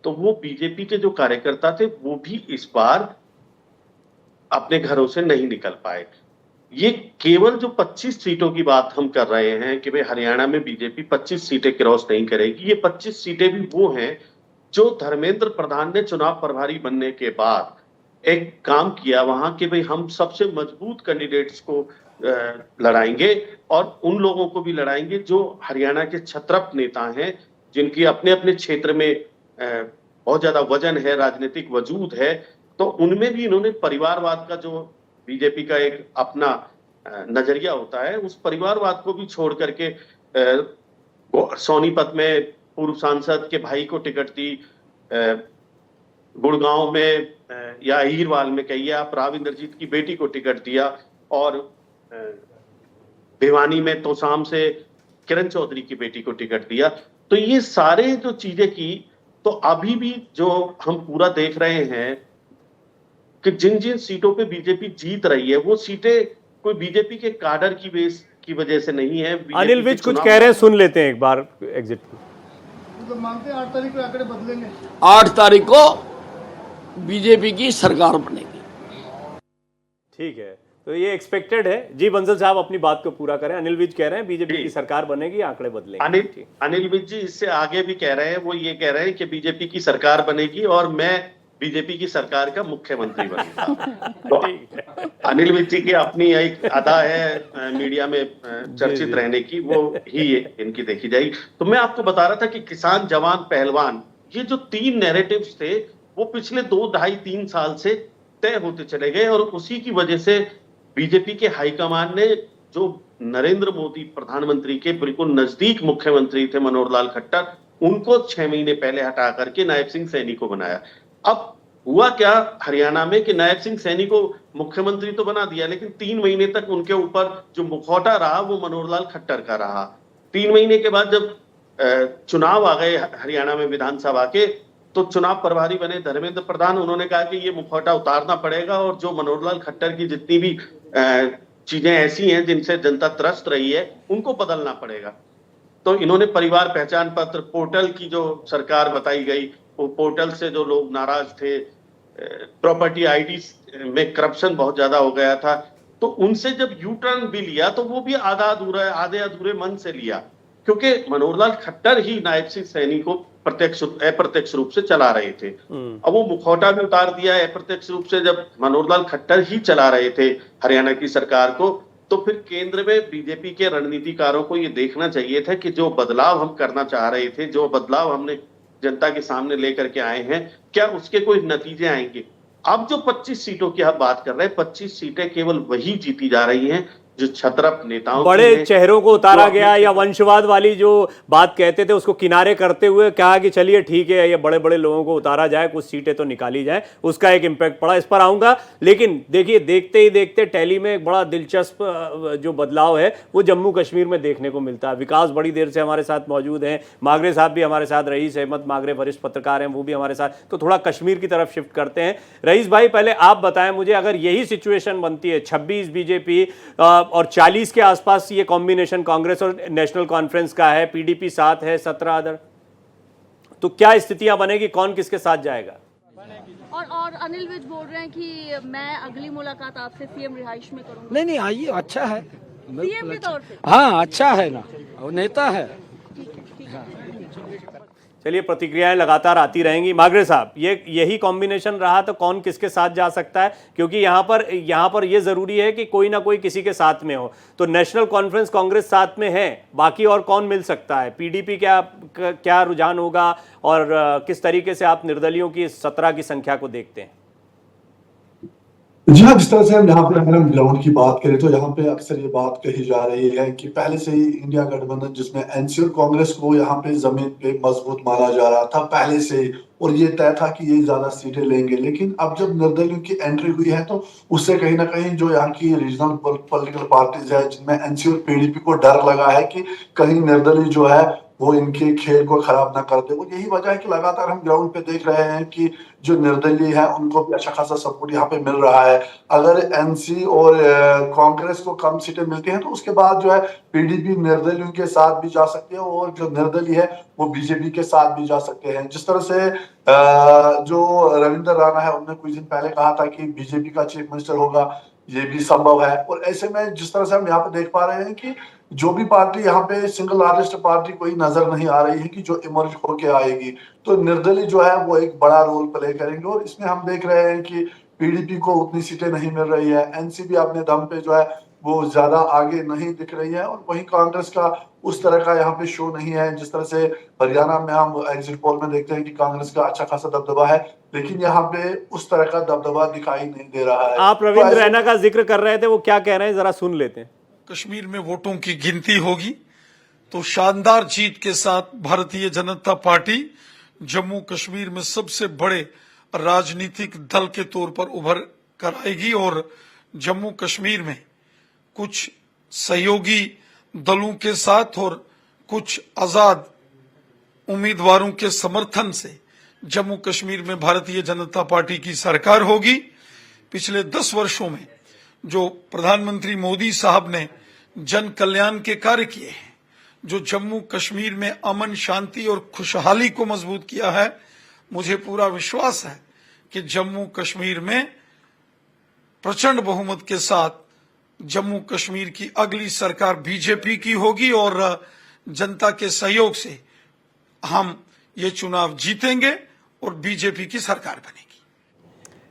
तो वो बीजेपी के जो कार्यकर्ता थे वो भी इस बार अपने घरों से नहीं निकल पाए। ये केवल जो 25 सीटों की बात हम कर रहे हैं कि भाई हरियाणा में बीजेपी 25 सीटें क्रॉस नहीं करेगी, ये 25 सीटें भी वो हैं जो धर्मेंद्र प्रधान ने चुनाव प्रभारी बनने के बाद एक काम किया वहां कि भाई हम सबसे मजबूत कैंडिडेट्स को लड़ाएंगे, और उन लोगों को भी लड़ाएंगे जो हरियाणा के छत्रप नेता हैं, जिनकी अपने अपने क्षेत्र में बहुत ज्यादा वजन है, राजनीतिक वजूद है। तो उनमें भी इन्होंने परिवारवाद का, जो बीजेपी का एक अपना नजरिया होता है, उस परिवारवाद को भी छोड़ करके सोनीपत में पूर्व सांसद के भाई को टिकट दी, गुड़गांव में या अहीरवाल में कहिए आप राव इंद्रजीत की बेटी को टिकट दिया, और भिवानी में तोसाम से किरण चौधरी की बेटी को टिकट दिया। तो ये सारे जो चीजें की, तो अभी भी जो हम पूरा देख रहे हैं कि जिन जिन सीटों पे बीजेपी जीत रही है, वो सीटें कोई बीजेपी के काडर की बेस की वजह से नहीं है। अनिल विज कुछ कह रहे हैं, सुन लेते हैं एक बार एग्जिट पोल। मानते हैं 8 तारीख को आंकड़े बदलेंगे। 8 तारीख को बीजेपी की सरकार बनेगी। ठीक है, तो ये एक्सपेक्टेड है। जी बंसल साहब अपनी बात को पूरा करें। अनिल विज कह रहे हैं बीजेपी की सरकार बनेगी, आंकड़े बदलेंगे। अनिल विज जी इससे आगे भी कह रहे हैं, वो ये कह रहे हैं कि बीजेपी की सरकार बनेगी और मैं बीजेपी की सरकार का मुख्यमंत्री बनूंगा। तो अनिल विज जी की अपनी एक अदा है मीडिया में चर्चित रहने की, वो ही इनकी देखी जाएगी। तो मैं आपको बता रहा था कि किसान, जवान, पहलवान, ये जो 3 नैरेटिव्स थे वो पिछले 2, 2.5, 3 साल से तय होते चले गए और उसी की वजह से बीजेपी के हाईकमान ने, जो नरेंद्र मोदी प्रधानमंत्री के बिल्कुल नजदीक मुख्यमंत्री थे मनोहर लाल खट्टर, उनको 6 महीने पहले हटा करके नायब सिंह सैनी को बनाया। अब हुआ क्या हरियाणा में कि नायब सिंह सैनी को मुख्यमंत्री तो बना दिया, लेकिन 3 महीने तक उनके ऊपर जो मुखौटा रहा वो मनोहर लाल खट्टर का रहा। 3 महीने के बाद जब चुनाव आ गए हरियाणा में विधानसभा के, तो चुनाव प्रभारी बने धर्मेंद्र प्रधान। उन्होंने कहा कि ये मुखौटा उतारना पड़ेगा और जो मनोहर लाल खट्टर की जितनी भी चीजें ऐसी हैं जिनसे जनता त्रस्त रही है उनको बदलना पड़ेगा। तो इन्होंने परिवार पहचान पत्र पोर्टल की जो सरकार बताई गई, वो पोर्टल से जो लोग नाराज थे, प्रॉपर्टी आईडी में करप्शन बहुत ज्यादा हो गया था, तो उनसे जब यू टर्न भी लिया तो वो भी आधे अधूरे मन से लिया, क्योंकि मनोहर लाल खट्टर ही नायब सिंह सैनी को अप्रत्यक्ष रूप से चला रहे थे। अब वो मुखौटा भी उतार दिया अप्रत्यक्ष रूप से जब मनोहर लाल खट्टर ही चला रहे थे हरियाणा की सरकार को, तो फिर केंद्र में बीजेपी के रणनीतिकारों को ये देखना चाहिए था कि जो बदलाव हम करना चाह रहे थे, जो बदलाव हमने जनता के सामने लेकर के आए हैं, क्या उसके कोई नतीजे आएंगे। अब जो 25 सीटों की आप बात कर रहे हैं, 25 सीटें केवल वही जीती जा रही हैं जो छत्रप नेताओं बड़े चेहरों को उतारा गया, या वंशवाद वाली जो बात कहते थे उसको किनारे करते हुए कहा कि चलिए ठीक है ये बड़े बड़े लोगों को उतारा जाए, कुछ सीटें तो निकाली जाए, उसका एक इम्पैक्ट पड़ा। इस पर आऊंगा, लेकिन देखिए देखते ही देखते टैली में एक बड़ा दिलचस्प जो बदलाव है वो जम्मू कश्मीर में देखने को मिलता है। विकास बड़ी देर से हमारे साथ मौजूद हैं, मागरे साहब भी हमारे साथ, रईस अहमद मागरे वरिष्ठ पत्रकार हैं, वो भी हमारे साथ। तो थोड़ा कश्मीर की तरफ शिफ्ट करते हैं। रईस भाई पहले आप बताएं मुझे, अगर यही सिचुएशन बनती है 26 बीजेपी और 40 के आसपास ये कॉम्बिनेशन कांग्रेस और नेशनल कॉन्फ्रेंस का है, पीडीपी साथ है, 17 अदर, तो क्या स्थितियां बनेगी, कौन किसके साथ जाएगा? और अनिल विज बोल रहे हैं कि मैं अगली मुलाकात आपसे सीएम रिहाइश में करूंगा। नहीं आइए, अच्छा है सीएम के तौर पे। हाँ अच्छा है ना, और नेता है। चलिए प्रतिक्रियाएं लगातार आती रहेंगी। मागरे साहब, यही कॉम्बिनेशन रहा तो कौन किसके साथ जा सकता है, क्योंकि यहाँ पर ये जरूरी है कि कोई ना कोई किसी के साथ में हो। तो नेशनल कॉन्फ्रेंस कांग्रेस साथ में है, बाकी और कौन मिल सकता है? पीडीपी क्या रुझान होगा और किस तरीके से आप निर्दलियों की 17 की संख्या को देखते हैं? जी हाँ, जिस तरह से हम यहाँ पे अगर हम ग्राउंड की बात करें तो यहाँ पे अक्सर ये बात कही जा रही है कि पहले से ही इंडिया गठबंधन जिसमें एनसी और कांग्रेस को यहाँ पे जमीन पे मजबूत माना जा रहा था पहले से ही, और ये तय था कि ये ज्यादा सीटें लेंगे। लेकिन अब जब निर्दलियों की एंट्री हुई है तो उससे कहीं ना कहीं जो यहाँ की रीजनल पॉलिटिकल पार्टीज है जिनमें एनसी और पीडीपी को डर लगा है कि कहीं निर्दलीय जो है वो इनके खेल को खराब ना कर दे। और यही वजह है कि लगातार हम ग्राउंड पे देख रहे हैं कि जो निर्दलीय है उनको भी अच्छा खासा सपोर्ट यहाँ पे मिल रहा है। अगर एनसी और कांग्रेस को कम सीटें मिलती हैं तो उसके बाद जो है पीडीपी निर्दलियों के साथ भी जा सकती है और जो निर्दलीय है वो बीजेपी के साथ भी जा सकते हैं। जिस तरह से जो रविंद्र राणा है उन्होंने कुछ दिन पहले कहा था कि बीजेपी का चीफ मिनिस्टर होगा, ये भी संभव है। और ऐसे में जिस तरह से हम यहाँ पे देख पा रहे हैं कि जो भी पार्टी यहाँ पे सिंगल लार्जेस्ट पार्टी कोई नजर नहीं आ रही है कि जो इमर्ज होके आएगी, तो निर्दलीय जो है वो एक बड़ा रोल प्ले करेंगे। और इसमें हम देख रहे हैं कि पीडीपी को उतनी सीटें नहीं मिल रही है, एनसी भी अपने दम पे जो है वो ज्यादा आगे नहीं दिख रही है, और वहीं कांग्रेस का उस तरह का यहाँ पे शो नहीं है। जिस तरह से हरियाणा में हम एग्जिट पोल में देखते हैं कि कांग्रेस का अच्छा खासा दबदबा है, लेकिन यहाँ पे उस तरह का दबदबा दिखाई नहीं दे रहा है। आप रविंद्र रैना का जिक्र कर रहे थे, वो क्या कह रहे हैं जरा सुन लेते हैं। कश्मीर में वोटों की गिनती होगी तो शानदार जीत के साथ भारतीय जनता पार्टी जम्मू कश्मीर में सबसे बड़े राजनीतिक दल के तौर पर उभर कर आएगी और जम्मू कश्मीर में कुछ सहयोगी दलों के साथ और कुछ आजाद उम्मीदवारों के समर्थन से जम्मू कश्मीर में भारतीय जनता पार्टी की सरकार होगी। पिछले 10 वर्षों में जो प्रधानमंत्री मोदी साहब ने जन कल्याण के कार्य किए हैं, जो जम्मू कश्मीर में अमन, शांति और खुशहाली को मजबूत किया है। मुझे पूरा विश्वास है कि जम्मू कश्मीर में प्रचंड बहुमत के साथ जम्मू कश्मीर की अगली सरकार बीजेपी की होगी और जनता के सहयोग से हम ये चुनाव जीतेंगे और बीजेपी की सरकार बनेगी।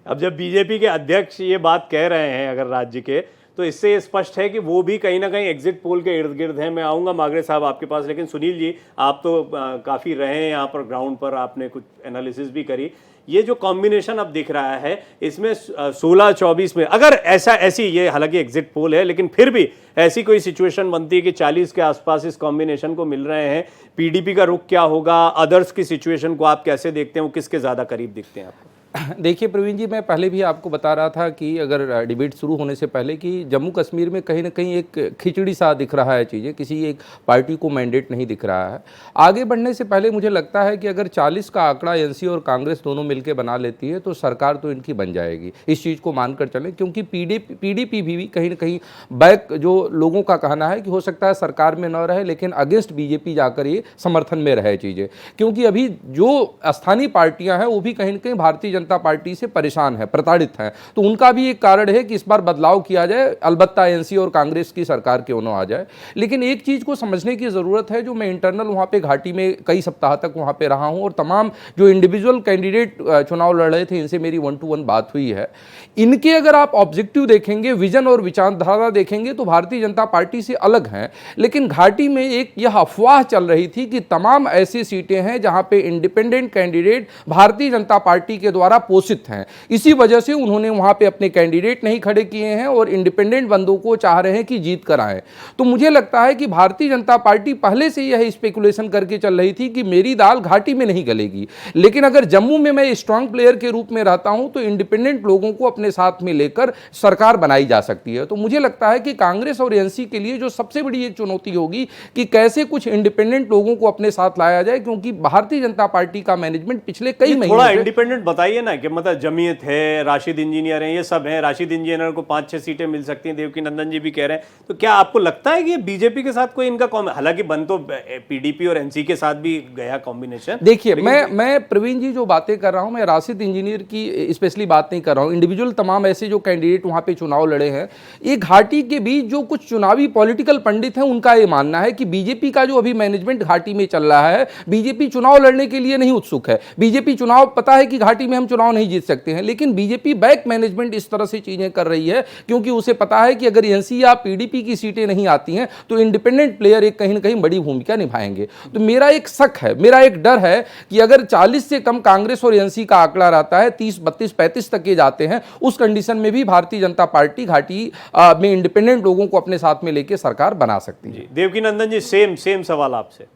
अब जब बीजेपी के अध्यक्ष ये बात कह रहे हैं अगर राज्य के, तो इससे ये स्पष्ट है कि वो भी कहीं ना कहीं एग्जिट पोल के इर्द गिर्द हैं। मैं आऊँगा मागरे साहब आपके पास, लेकिन सुनील जी आप तो काफ़ी रहे हैं यहाँ पर ग्राउंड पर, आपने कुछ एनालिसिस भी करी। ये जो कॉम्बिनेशन अब दिख रहा है इसमें 16-24 में अगर ऐसी ये हालांकि एग्जिट पोल है, लेकिन फिर भी ऐसी कोई सिचुएशन बनती है कि 40 के आसपास इस कॉम्बिनेशन को मिल रहे हैं, पीडीपी का रुख क्या होगा, अदर्स की सिचुएशन को आप कैसे देखते हैं, वो किसके ज़्यादा करीब दिखते हैं आपको? देखिए प्रवीण जी, मैं पहले भी आपको बता रहा था कि अगर डिबेट शुरू होने से पहले कि जम्मू कश्मीर में कहीं ना कहीं एक खिचड़ी सा दिख रहा है चीज़ें, किसी एक पार्टी को मैंडेट नहीं दिख रहा है। आगे बढ़ने से पहले मुझे लगता है कि अगर 40 का आंकड़ा एनसी और कांग्रेस दोनों मिलकर बना लेती है तो सरकार तो इनकी बन जाएगी, इस चीज़ को मानकर चलें। क्योंकि पीडीपी भी कहीं ना कहीं बैक, जो लोगों का कहना है कि हो सकता है सरकार में न रहे लेकिन अगेंस्ट बीजेपी जाकर ये समर्थन में रहे चीज़ें। क्योंकि अभी जो स्थानीय पार्टियाँ हैं वो भी कहीं ना कहीं भारतीय जनता पार्टी से परेशान है, प्रताड़ित हैं, तो उनका भी एक कारण है कि इस बार बदलाव किया जाए, अलबत्ता एनसी और कांग्रेस की सरकार क्यों न आ जाए। लेकिन एक चीज़ को समझने की ज़रूरत है, जो मैं इंटरनल वहाँ पे घाटी में कई सप्ताह तक वहाँ पे रहा हूँ और तमाम जो इंडिविजुअल कैंडिडेट चुनाव लड़ रहे थे इनसे मेरी 1-to-1 बात हुई है। इनके अगर आप ऑब्जेक्टिव देखेंगे, विजन और विचारधारा देखेंगे तो भारतीय जनता पार्टी से अलग हैं। लेकिन घाटी में एक यह अफवाह चल रही थी कि तमाम ऐसी सीटें हैं जहाँ पे independent candidate Bharatiya Janata party के द्वारा पोषित हैं, इसी वजह से उन्होंने वहां पे अपने कैंडिडेट नहीं खड़े किए हैं और इंडिपेंडेंट बंदों को चाह रहे हैं कि जीत कर आए। तो मुझे लगता है कि भारतीय जनता पार्टी पहले से यह स्पेकुलेशन करके चल रही थी कि मेरी दाल घाटी में नहीं गलेगी, लेकिन अगर जम्मू में मैं स्ट्रांग प्लेयर के रूप में रहता हूं तो इंडिपेंडेंट लोगों को अपने साथ में लेकर सरकार बनाई जा सकती है। तो मुझे लगता है कि कांग्रेस और एनसी के लिए जो सबसे बड़ी एक चुनौती होगी कि कैसे कुछ इंडिपेंडेंट लोगों को अपने साथ लाया जाए, क्योंकि भारतीय जनता पार्टी का मैनेजमेंट पिछले कई महीने थोड़ा इंडिपेंडेंट बताइए ना, कि मतलब जमीयत है, राशिद इंजीनियर हैं, ये सब हैं, राशिद इंजीनियर को 5-6 सीटें मिल सकती हैं, देवकी नंदन जी भी कह रहे हैं। तो क्या आपको लगता है कि बीजेपी के साथ कोई इनका हालांकि बन तो पीडीपी और एनसी के साथ भी गया कॉम्बिनेशन। देखिए मैं प्रवीण जी जो बातें कर रहा हूं, मैं राशिद इंजीनियर की स्पेशली बात नहीं कर रहा हूं, इंडिविजुअल तमाम ऐसे जो कैंडिडेट वहां पे चुनाव लड़े हैं, ये घाटी के बीच जो कुछ चुनावी पॉलिटिकल पंडित हैं उनका ये मानना है कि बीजेपी का जो अभी मैनेजमेंट घाटी में चल रहा है, बीजेपी चुनाव लड़ने के लिए नहीं उत्सुक है। बीजेपी चुनाव पता है कि घाटी में हम चुनाव नहीं जीत सकते हैं, लेकिन बीजेपी बैक मैनेजमेंट इस तरह से चीजें कर रही है क्योंकि उसे पता है कि अगर एनसी या पीडीपी की सीटें नहीं आती हैं तो इंडिपेंडेंट प्लेयर एक कहीं ना कहीं बड़ी भूमिका निभाएंगे। तो मेरा एक शक है, मेरा एक डर है कि अगर 40 से कम कांग्रेस और एनसी का आंकड़ा रहता है, 30, 32, 35 तक के जाते हैं, उस कंडीशन में भी भारतीय जनता पार्टी घाटी में इंडिपेंडेंट लोगों को अपने साथ में लेकर सरकार बना सकती है। देवकी नंदन जी, सेम सवाल आपसे।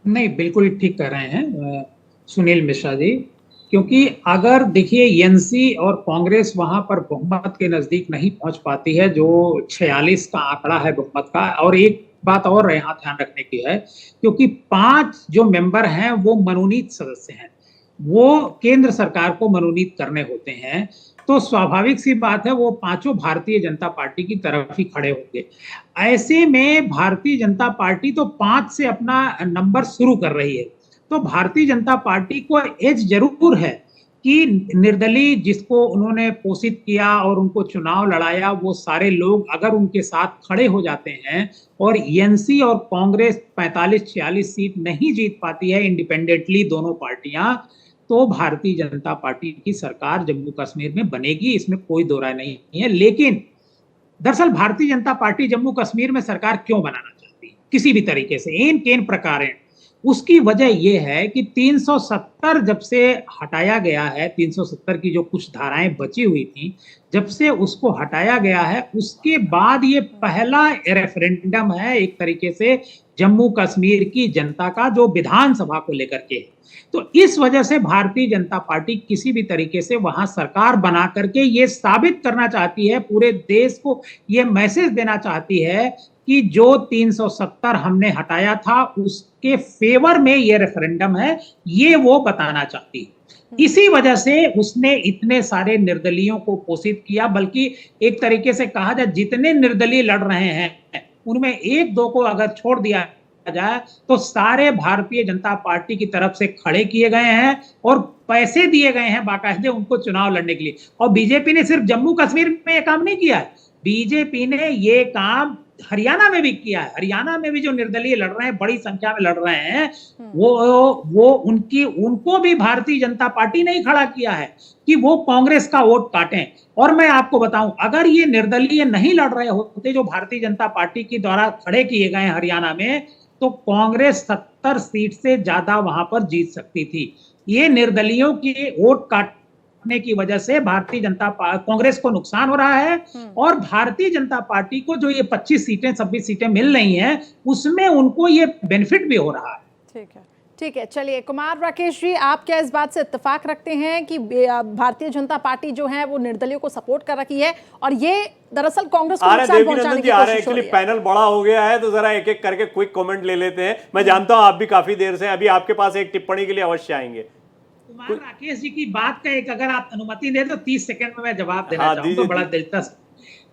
नहीं, बिल्कुल ठीक कह रहे हैं सुनील मिश्रा जी, क्योंकि अगर देखिए एनसी और कांग्रेस वहां पर बहुमत के नजदीक नहीं पहुंच पाती है, जो 46 का आंकड़ा है बहुमत का। और एक बात और यहाँ ध्यान रखने की है, क्योंकि 5 जो मेंबर हैं वो मनोनीत सदस्य हैं, वो केंद्र सरकार को मनोनीत करने होते हैं, तो स्वाभाविक सी बात है वो पांचों भारतीय जनता पार्टी की तरफ ही खड़े होंगे। ऐसे में भारतीय जनता पार्टी तो 5 से अपना नंबर शुरू कर रही है, तो भारतीय जनता पार्टी को एज जरूर है कि निर्दलीय जिसको उन्होंने पोषित किया और उनको चुनाव लड़ाया, वो सारे लोग अगर उनके साथ खड़े हो जाते हैं और एनसी और कांग्रेस 45-46 सीट नहीं जीत पाती है इंडिपेंडेंटली दोनों पार्टियां, तो भारतीय जनता पार्टी की सरकार जम्मू कश्मीर में बनेगी, इसमें कोई दो राय नहीं है। लेकिन दरअसल भारतीय जनता पार्टी जम्मू कश्मीर में सरकार क्यों बनाना चाहती है किसी भी तरीके से, एन केन प्रकार, उसकी वजह यह है कि 370 जब से हटाया गया है, 370 की जो कुछ धाराएं बची हुई थी, जब से उसको हटाया गया है, उसके बाद ये पहला रेफरेंडम है एक तरीके से जम्मू कश्मीर की जनता का, जो विधानसभा को लेकर के। तो इस वजह से भारतीय जनता पार्टी किसी भी तरीके से वहां सरकार बना करके ये साबित करना चाहती है, पूरे देश को ये मैसेज देना चाहती है कि जो 370 हमने हटाया था उसके फेवर में ये रेफरेंडम है, ये वो बताना चाहती है। इसी वजह से उसने इतने सारे निर्दलियों को पोषित किया, बल्कि एक तरीके से कहा जाए जितने निर्दलीय लड़ रहे हैं उनमें एक दो को अगर छोड़ दिया जाए तो सारे भारतीय जनता पार्टी की तरफ से खड़े किए गए हैं और पैसे दिए गए हैं बाकायदे उनको चुनाव लड़ने के लिए। और बीजेपी ने सिर्फ जम्मू कश्मीर में ये काम नहीं किया है, बीजेपी ने ये काम हरियाणा में भी किया है। हरियाणा में भी जो निर्दलीय लड़ रहे हैं, बड़ी संख्या में लड़ रहे हैं, वो उनको भी भारतीय जनता पार्टी ने ही खड़ा किया है कि वो कांग्रेस का वोट काटें। और मैं आपको बताऊं, अगर ये निर्दलीय नहीं लड़ रहे होते जो भारतीय जनता पार्टी के द्वारा खड़े किए गए हरियाणा में, तो कांग्रेस 70 सीट से ज्यादा वहां पर जीत सकती थी। ये निर्दलियों की वोट काटने की वजह से भारतीय जनता कांग्रेस को नुकसान हो रहा है और भारतीय जनता पार्टी को जो ये 25 सीटें 26 सीटें मिल रही हैं उसमें उनको ये बेनिफिट भी हो रहा है। ठीक है, ठीक है। चलिए कुमार राकेश जी, आप क्या इस बात से इत्तेफाक रखते हैं कि भारतीय जनता पार्टी जो है वो निर्दलियों को सपोर्ट कर रही है और ये दरअसल कांग्रेस को नुकसान पहुंचाने की कोशिश हो रही है? पैनल बड़ा हो गया है तो जरा एक एक करके क्विक कमेंट ले लेते हैं। मैं जानता हूं आप भी काफी देर से, अभी आपके पास एक टिप्पणी के लिए अवश्य आएंगे। कुमार राकेश जी की बात का एक अगर आप अनुमति दे तो 30 सेकंड में मैं जवाब देना चाहूंगा, बड़ा दिलचस्प।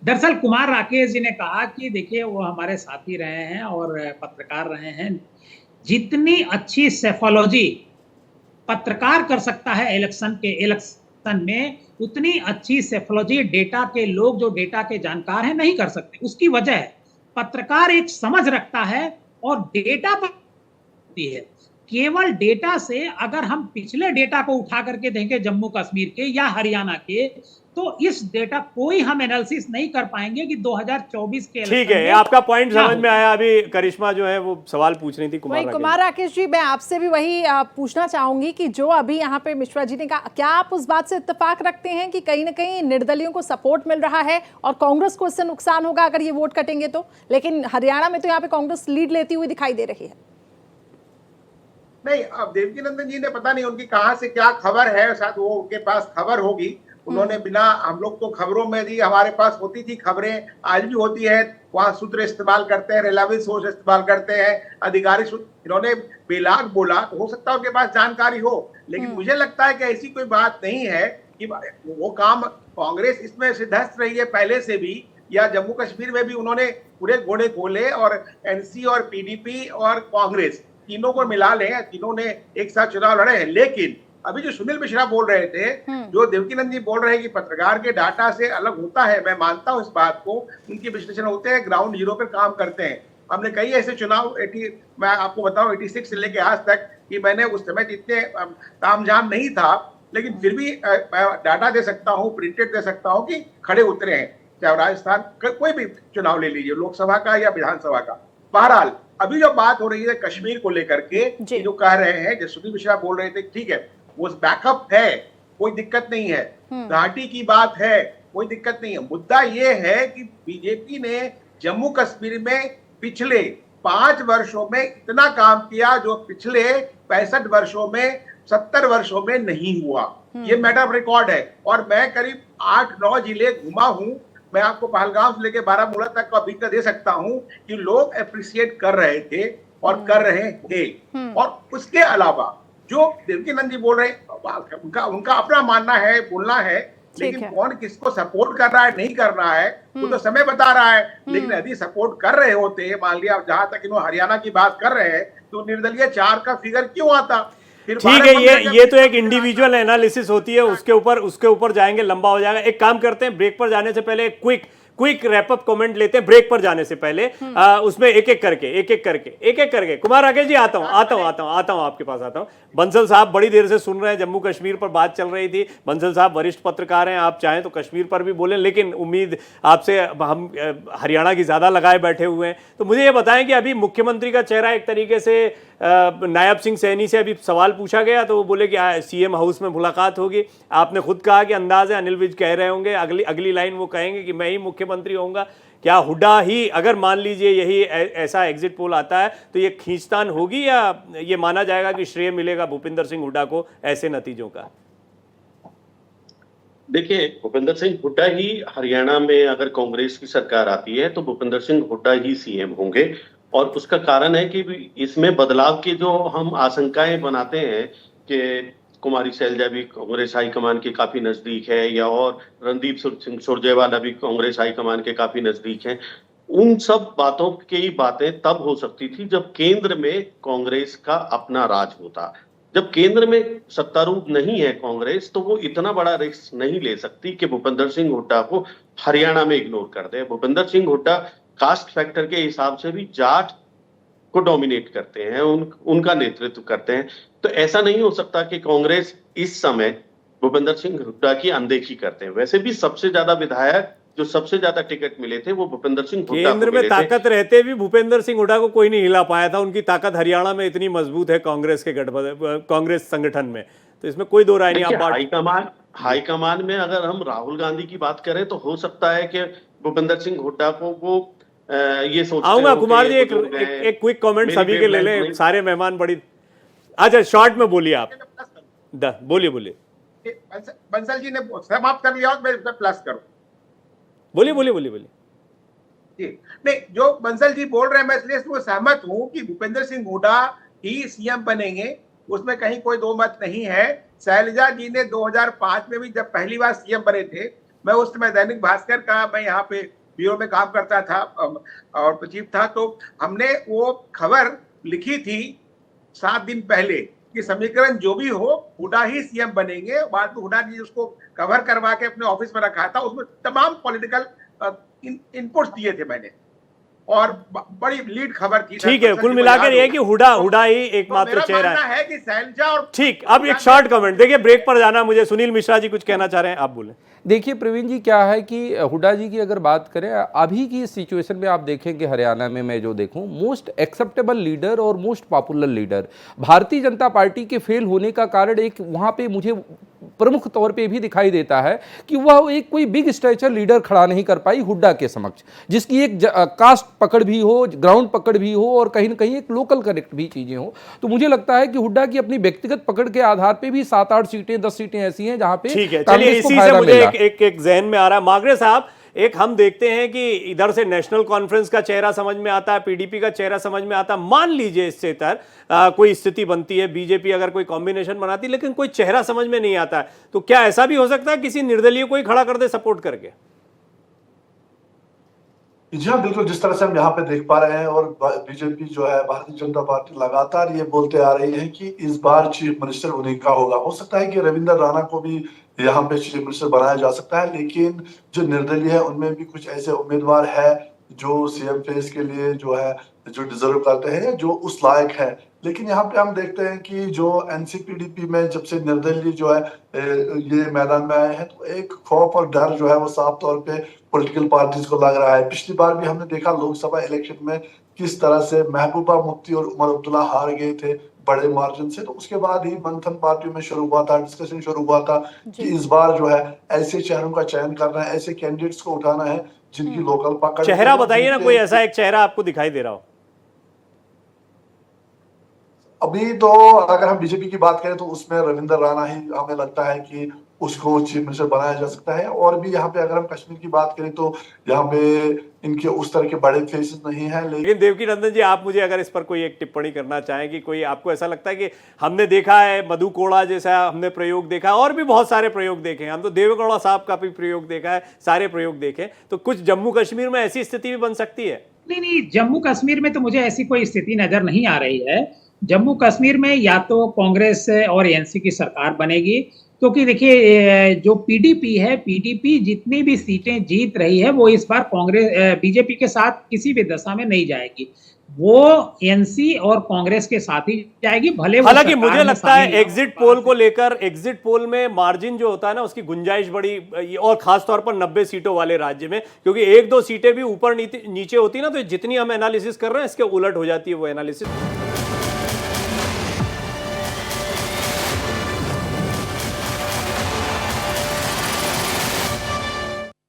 दरअसल कुमार राकेश जी ने कहा कि देखिए वो हमारे साथी रहे हैं और पत्रकार रहे हैं, जितनी अच्छी सेफोलॉजी पत्रकार कर सकता है इलेक्शन में, उतनी अच्छी सेफोलॉजी डेटा के लोग जो डेटा के जानकार हैं नहीं कर सकते। उसकी वजह है पत्रकार एक समझ रखता है और डेटा पर है। केवल डेटा से अगर हम पिछले डेटा को उठा करके देखें जम्मू कश्मीर के या हरियाणा के, तो इस डेटा कोई हम एनालिसिस नहीं कर पाएंगे कि 2024 के। ठीक है, आपका पॉइंट समझ में आया। अभी करिश्मा जो है वो सवाल पूछ रही थी कुमार राकेश जी, मैं आपसे भी वही पूछना चाहूंगी कि जो अभी यहाँ पे मिश्रा जी ने कहा, क्या आप उस बात से इत्तेफाक रखते हैं कि कहीं ना कहीं निर्दलियों को सपोर्ट मिल रहा है और कांग्रेस को इससे नुकसान होगा अगर ये वोट कटेंगे तो? लेकिन हरियाणा में तो यहाँ पे कांग्रेस लीड लेती हुई दिखाई दे रही है। नहीं, अब देवकीनंदन जी ने पता नहीं उनकी कहां से क्या खबर है, शायद वो उनके पास खबर होगी। उन्होंने बिना, हम लोग तो खबरों में भी हमारे पास होती थी खबरें, आज भी होती है, वहां सूत्र इस्तेमाल करते हैं, रिलायबल सोर्स इस्तेमाल करते हैं, अधिकारिक सूत्र। इन्होंने बेलाग बोला तो हो सकता है उनके पास जानकारी हो, लेकिन मुझे लगता है कि ऐसी कोई बात नहीं है कि वो काम कांग्रेस इसमें सिद्धस्त रही है पहले से भी, या जम्मू कश्मीर में भी उन्होंने पूरे घोड़े खोले और एनसी और पीडीपी और कांग्रेस तीनों को मिला ले, तीनों ने एक साथ चुनाव लड़े हैं। लेकिन अभी जो सुनील मिश्रा बोल रहे थे, जो देवकीनंदन जी बोल रहे हैं कि पत्रकार के डाटा से अलग होता है, मैं मानता हूं इस बात को। उनकी विश्लेषण होते हैं, ग्राउंड जीरो पर काम करते हैं। हमने कई ऐसे चुनाव मैं आपको बताऊं 86 से लेके आज तक कि मैंने उस समय इतने तामझाम नहीं था, लेकिन फिर भी डाटा दे सकता हूँ, प्रिंटेड दे सकता हूँ कि खड़े उतरे हैं, चाहे राजस्थान कोई भी चुनाव ले लीजिए, लोकसभा का या विधानसभा का। बहरहाल अभी जो बात हो रही है कश्मीर को लेकर के, जो कह रहे हैं, जो सुनील मिश्रा बोल रहे थे, ठीक है, वो बैकअप है, कोई दिक्कत नहीं है, घाटी की बात है, कोई दिक्कत नहीं है। मुद्दा ये है कि बीजेपी ने जम्मू कश्मीर में पिछले 5 वर्षों में इतना काम किया जो पिछले 65 वर्षों में 70 वर्षों में नहीं हुआ। ये मैटर ऑफ रिकॉर्ड है। और मैं करीब 8-9 जिले घुमा हूं, मैं आपको पहलगाम से लेकर बारामूला तक का अभिज्ञता दे सकता हूं कि लोग अप्रिशिएट कर रहे थे और कर रहे थे। और उसके अलावा जो देवकीनंदन जी बोल रहे हैं, उनका अपना मानना है, बोलना है, लेकिन कौन किसको सपोर्ट कर रहा है नहीं कर रहा है वो तो समय बता रहा है। लेकिन यदि सपोर्ट कर रहे होते, मान लिया जहां तक इन्होंने हरियाणा की बात कर रहे हैं, तो निर्दलीय 4 का फिगर क्यों आता? ठीक है, ये तो एक इंडिविजुअल एनालिसिस होती है, उसके ऊपर जाएंगे, लंबा हो जाएगा। एक काम करते हैं, ब्रेक पर जाने से पहले क्विक रैप अप कमेंट लेते हैं ब्रेक पर जाने से पहले। उसमें एक एक करके कुमार राकेश जी आता हूं आपके पास आता हूं। बंसल साहब बड़ी देर से सुन रहे हैं, जम्मू कश्मीर पर बात चल रही थी। बंसल साहब वरिष्ठ पत्रकार हैं, आप चाहें तो कश्मीर पर भी बोलें, लेकिन उम्मीद आपसे हम हरियाणा की ज्यादा लगाए बैठे हुए हैं। तो मुझे ये बताएं कि अभी मुख्यमंत्री का चेहरा एक तरीके से नायब सिंह सैनी से अभी सवाल पूछा गया तो वो बोले कि सीएम हाउस में मुलाकात होगी। आपने खुद कहा कि अंदाज है अनिल विज कह रहे होंगे, अगली लाइन वो कहेंगे कि मैं ही मुख्यमंत्री होऊंगा। क्या हुड्डा ही, अगर मान लीजिए यही ऐसा एग्जिट पोल आता है, तो ये खींचतान होगी या ये माना जाएगा कि श्रेय मिलेगा भूपिंदर सिंह हुड्डा को ऐसे नतीजों का? देखिए, भूपेंद्र सिंह हुड्डा ही हरियाणा में अगर कांग्रेस की सरकार आती है तो भूपेंद्र सिंह हुड्डा ही सीएम होंगे। और उसका कारण है कि इसमें बदलाव की जो हम आशंकाएं बनाते हैं कि कुमारी शैलजा भी कांग्रेस हाईकमान के काफी नजदीक है, या और रणदीप सिंह सुरजेवाला भी कांग्रेस हाईकमान के काफी नजदीक हैं, उन सब बातों की बातें तब हो सकती थी जब केंद्र में कांग्रेस का अपना राज होता। जब केंद्र में सत्तारूढ़ नहीं है कांग्रेस, तो वो इतना बड़ा रिस्क नहीं ले सकती कि भूपेंद्र सिंह हुड्डा को हरियाणा में इग्नोर कर दे। भूपेंद्र सिंह हुड्डा कास्ट फैक्टर के हिसाब से भी जाट को डोमिनेट करते हैं, उनका नेतृत्व करते हैं। तो ऐसा नहीं हो सकता कि कांग्रेस इस समय भूपेंद्र सिंह हुड्डा की अनदेखी करते हैं। वैसे भी सबसे ज्यादा विधायक जो सबसे ज्यादा टिकट मिले थे वो भूपेंद्र सिंह हुड्डा केंद्र में ताकत रहते भी भूपेंद्र सिंह हुड्डा को कोई नहीं हिला पाया था। उनकी ताकत हरियाणा में इतनी मजबूत है कांग्रेस के गठबंधन, कांग्रेस संगठन में, तो इसमें कोई दो राय नहीं। आप हाईकमान में अगर हम राहुल गांधी की बात करें तो हो सकता है कि भूपेंद्र सिंह हुड्डा को वो ये सोचते आऊंगा हो कुमार कि जी, एक क्विक कमेंट सभी के ले ले, सारे मेहमान बड़ी। अच्छा, शॉर्ट में बोलिए आप, बोलिए। बंसल जी ने समाप्त कर लिया और मैं प्लस करूं। बोलिए। जी नहीं, जो बंसल जी बोल रहे हैं मैं इसलिए इसमें सहमत हूं कि भूपेंद्र सिंह हुड्डा ही सीएम बनेंगे, उसमें कहीं कोई दो मत नहीं है। शैलजा जी ने 2005 में भी जब पहली बार सीएम बने थे, मैं उस समय दैनिक भास्कर का मैं यहाँ पे ब्यूरो में काम करता था और चीफ था, तो हमने वो खबर लिखी थी 7 दिन पहले कि समीकरण जो भी हो हुड्डा ही सीएम बनेंगे। बाद में हुड्डा जी उसको कवर करवा के अपने ऑफिस में रखा था, उसमें तमाम पॉलिटिकल इनपुट्स दिए थे मैंने, और बड़ी लीड खबर थी। ठीक है, कुल मिलाकर ये है कि हुड्डा ही एकमात्र चेहरा है कि शैलजा और ठीक। अब एक शॉर्ट कमेंट, देखिए ब्रेक पर जाना मुझे, सुनील मिश्रा जी कुछ कहना चाह रहे हैं, आप बोलें। देखिए प्रवीण जी, क्या है कि हुड्डा जी की अगर बात करें अभी की सिचुएशन में, आप देखेंगे हरियाणा में मैं जो देखूं, मोस्ट एक्सेप्टेबल लीडर और most popular leader Bharatiya Janata party के फेल होने का कारण एक वहां पे मुझे प्रमुख तौर पे भी दिखाई देता है कि वह एक कोई बिग स्ट्रेचर लीडर खड़ा नहीं कर पाई हुड्डा के समक्ष, जिसकी एक कास्ट पकड़ भी हो, ग्राउंड पकड़ भी हो, और कहीं ना कहीं एक लोकल कनेक्ट भी चीजें हो। तो मुझे लगता है कि हुड्डा की अपनी व्यक्तिगत पकड़ के आधार पे भी 7-8 सीटें 10 सीटें ऐसी हैं जहां पे ठीक है। चलिए, इसी से मुझे एक जहन में आ रहा है मागरे साहब, एक हम देखते हैं कि इधर से नेशनल कॉन्फ्रेंस का चेहरा समझ में आता है, पीडीपी का चेहरा समझ में आता है। मान लीजिए इससे कोई स्थिति बनती है, बीजेपी अगर कोई कॉम्बिनेशन बनाती है, लेकिन कोई चेहरा समझ में नहीं आता है, तो क्या ऐसा भी हो सकता है किसी निर्दलीय को ही खड़ा कर दे सपोर्ट करके? जी हाँ, बिल्कुल, जिस तरह से हम यहाँ पे देख पा रहे हैं, और बीजेपी जो है, भारतीय जनता पार्टी लगातार ये बोलते आ रही है कि इस बार चीफ मिनिस्टर उन्हीं का होगा। हो सकता है कि रविंद्र राणा को भी यहाँ पे चीफ मिनिस्टर बनाया जा सकता है, लेकिन जो निर्दलीय है उनमें भी कुछ ऐसे उम्मीदवार है जो सीएम फेस के लिए जो है, जो डिजर्व करते हैं, जो उस लायक है। लेकिन यहाँ पे हम देखते हैं कि जो एनसीपीडीपी में जब से निर्दलीय जो है ये मैदान में आए हैं, तो एक खौफ और डर जो है वो साफ तौर पे पॉलिटिकल पार्टीज को लग रहा है। पिछली बार भी हमने देखा लोकसभा इलेक्शन में किस तरह से महबूबा मुफ्ती और उमर अब्दुल्ला हार गए थे बड़े मार्जिन से। तो उसके बाद ही मंथन पार्टियों में शुरू हुआ था, डिस्कशन शुरू हुआ था कि इस बार जो है ऐसे चेहरों का चयन करना है, ऐसे कैंडिडेट्स को उठाना है जिनकी लोकल पकड़। चेहरा बताइए ना, कोई ऐसा एक चेहरा आपको दिखाई दे रहा हो? अभी तो अगर हम बीजेपी की बात करें तो उसमें रविंद्र राणा ही हमें लगता है कि उसको चीफ मिनिस्टर बनाया जा सकता है। और भी यहाँ पे अगर हम कश्मीर की बात करें तो यहाँ पे इनके उस तरह के बड़े फेसेस नहीं हैं। लेकिन देवकी नंदन जी, आप मुझे अगर इस पर कोई एक टिप्पणी करना चाहें कि कोई आपको ऐसा लगता है कि हमने देखा है मधु कोड़ा जैसा हमने प्रयोग देखा है, और भी बहुत सारे प्रयोग देखे हैं, हम तो देवेगौड़ा साहब का भी प्रयोग देखा है, सारे प्रयोग देखे, तो कुछ जम्मू कश्मीर में ऐसी स्थिति भी बन सकती है? नहीं, जम्मू कश्मीर में तो मुझे ऐसी कोई स्थिति नजर नहीं आ रही है। जम्मू कश्मीर में या तो कांग्रेस और एनसी की सरकार बनेगी, क्योंकि देखिए जो पीडीपी है, पीडीपी जितनी भी सीटें जीत रही है वो इस बार कांग्रेस बीजेपी के साथ किसी भी दशा में नहीं जाएगी, वो एनसी और कांग्रेस के साथ ही जाएगी। भले हालांकि मुझे लगता है एग्जिट पोल को लेकर, एग्जिट पोल में मार्जिन जो होता है ना उसकी गुंजाइश बड़ी, और खासतौर पर 90 सीटों वाले राज्य में, क्योंकि 1-2 सीटें भी ऊपर नीचे होती ना, तो जितनी हम एनालिसिस कर रहे हैं इसके उलट हो जाती है वो एनालिसिस।